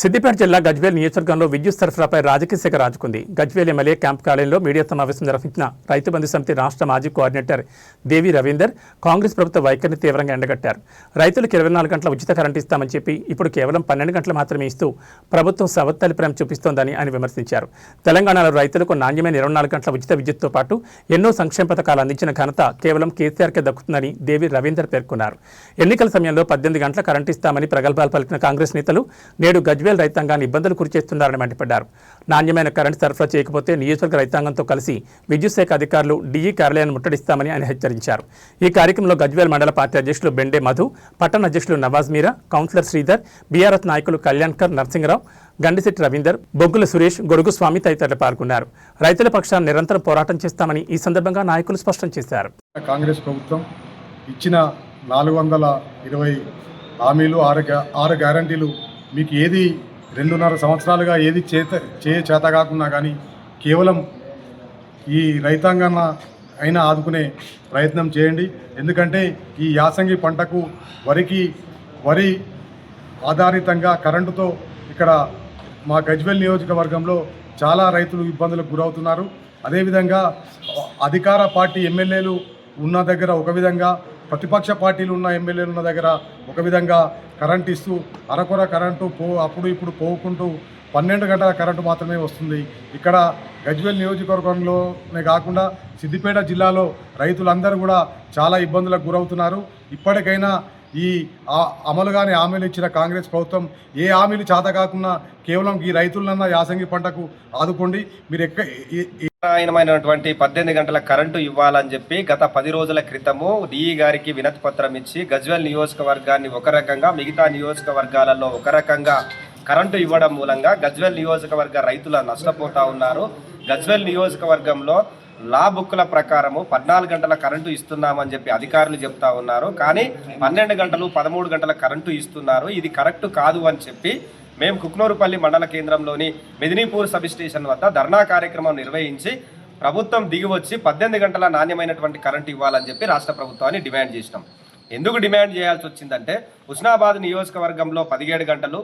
సిద్దిపేట జిల్లా గజ్వేల్ నియోజకవర్గంలో విద్యుత్ సరఫరాపై రాజకీయ శాఖ రాజుకుంది. గజ్వేల్ ఎమ్మెల్యే క్యాంప్ కార్యాలయంలో మీడియా సమావేశం నిర్వహించిన రైతు బంధు సమితి రాష్ట్ర మాజీ కోఆర్డినేటర్ దేవి రవీందర్ కాంగ్రెస్ ప్రభుత్వ వైఖరిని తీవ్రంగా ఎండగట్టారు. రైతులకు 24 గంటల ఉచిత కరెంటు ఇస్తామని చెప్పి ఇప్పుడు కేవలం 12 గంటలు మాత్రమే ఇస్తూ ప్రభుత్వం సవత్తలి ప్రేమ చూపిస్తోందని ఆయన విమర్శించారు. తెలంగాణలో రైతులకు నాణ్యమైన 24 గంటల ఉచిత విద్యుత్తో పాటు ఎన్నో సంక్షేమ పథకాలు అందించిన ఘనత కేవలం కేసీఆర్కే దక్కుతుందని దేవి రవీందర్ పేర్కొన్నారు. ఎన్నికల సమయంలో 18 గంటల కరెంటు ఇస్తామని ప్రగల్భాలు పలికిన కాంగ్రెస్ నేతలు నేడు గజ్వేల్ రైతాంగాన్ని ఇబ్బందులు గురిచేస్తున్నారని మండిపడ్డారు. నాణ్యమైన కరెంటు సరఫరా చేయకపోతే నియోజకవర్గ రైతాంగంతో కలిసి విద్యుత్ శాఖ అధికారులు డీఈ కార్యాలయాన్ని ముట్టడిస్తామని ఆయన హెచ్చరించారు. ఈ కార్యక్రమంలో గజ్వేల్ మండల పార్టీ అధ్యక్షులు బెండే మధు, పట్టణ అధ్యక్షులు నవాజ్ మీరా, కౌన్సిలర్ శ్రీధర్, బీఆర్ఎస్ నాయకులు కళ్యాణ్కర్ నరసింహరావు, గండిశెట్టి రవీందర్, బొగ్గుల సురేష్, గొడుగు స్వామి తదితరులు పాల్గొన్నారు. రైతుల పక్షాన నిరంతరం పోరాటం చేస్తామని ఈ సందర్భంగా నాయకులు స్పష్టం చేశారు. కాంగ్రెస్ ప్రభుత్వం ఇచ్చిన 420 హామీలు 6 గ్యారంటీలు మీకు ఏది 2.5 సంవత్సరాలుగా ఏది చేత కాకున్నా కానీ కేవలం ఈ రైతాంగాన్ని అయినా ఆదుకునే ప్రయత్నం చేయండి. ఎందుకంటే ఈ యాసంగి పంటకు వరి ఆధారితంగా కరెంటుతో ఇక్కడ మా గజ్వేల్ నియోజకవర్గంలో చాలా రైతులు ఇబ్బందులకు గురవుతున్నారు. అదేవిధంగా అధికార పార్టీ ఎమ్మెల్యేలు ఉన్న దగ్గర ఒక విధంగా, ప్రతిపక్ష పార్టీలు ఉన్న ఎమ్మెల్యేలు ఉన్న దగ్గర ఒక విధంగా కరెంటు ఇస్తూ అరకొర కరెంటు అప్పుడు ఇప్పుడు పోకుంటూ 12 గంటల కరెంటు మాత్రమే వస్తుంది. ఇక్కడ గజ్వేల్ నియోజకవర్గంలోనే కాకుండా సిద్దిపేట జిల్లాలో రైతులందరూ కూడా చాలా ఇబ్బందులకు గురవుతున్నారు. ఇప్పటికైనా ఈ అమలుగానే హామీలు ఇచ్చిన కాంగ్రెస్ ప్రభుత్వం ఏ హామీలు చేత కాకుండా కేవలం ఈ రైతులన్నా యాసంగి పంటకు ఆదుకోండి. మీరు నాణ్యమైనటువంటి 18 గంటల కరెంటు ఇవ్వాలని చెప్పి గత 10 రోజుల క్రితము డిఈ గారికి వినతి పత్రం ఇచ్చి గజ్వేల్ నియోజకవర్గాన్ని ఒక రకంగా, మిగతా నియోజకవర్గాలలో ఒక రకంగా కరెంటు ఇవ్వడం మూలంగా గజ్వేల్ నియోజకవర్గ రైతులు నష్టపోతూ ఉన్నారు. గజ్వేల్ నియోజకవర్గంలో లా బుక్కుల ప్రకారము 14 గంటల కరెంటు ఇస్తున్నామని చెప్పి అధికారులు చెప్తా ఉన్నారు. కానీ 12 గంటలు 13 గంటల కరెంటు ఇస్తున్నారు. ఇది కరెక్ట్ కాదు అని చెప్పి మేము కుక్నూరుపల్లి మండల కేంద్రంలోని మెదినీపూర్ సబ్ స్టేషన్ వద్ద ధర్నా కార్యక్రమం నిర్వహించి ప్రభుత్వం దిగివచ్చి 18 గంటల నాణ్యమైనటువంటి కరెంటు ఇవ్వాలని చెప్పి రాష్ట్ర ప్రభుత్వాన్ని డిమాండ్ చేసినాం. ఎందుకు డిమాండ్ చేయాల్సి వచ్చిందంటే హుస్నాబాద్ నియోజకవర్గంలో 17 గంటలు,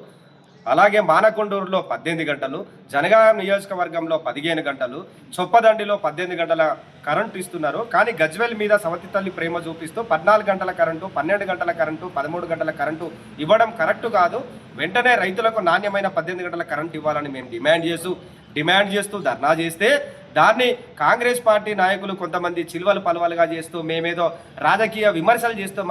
అలాగే మానకొండూరులో 18 గంటలు, జనగాం నియోజకవర్గంలో 15 గంటలు, చొప్పదండిలో 18 గంటల కరెంటు ఇస్తున్నారు. కానీ గజ్వేల్ మీద సవతి తల్లి ప్రేమ చూపిస్తూ 14 గంటల కరెంటు, 12 గంటల కరెంటు, 13 గంటల కరెంటు ఇవ్వడం కరెక్టు కాదు. వెంటనే రైతులకు నాణ్యమైన 18 గంటల కరెంటు ఇవ్వాలని మేము డిమాండ్ చేస్తూ ధర్నా చేస్తే దాన్ని కాంగ్రెస్ పార్టీ నాయకులు కొంతమంది చిలువలు పలువలుగా చేస్తూ మేమేదో రాజకీయ విమర్శలు చేస్తూ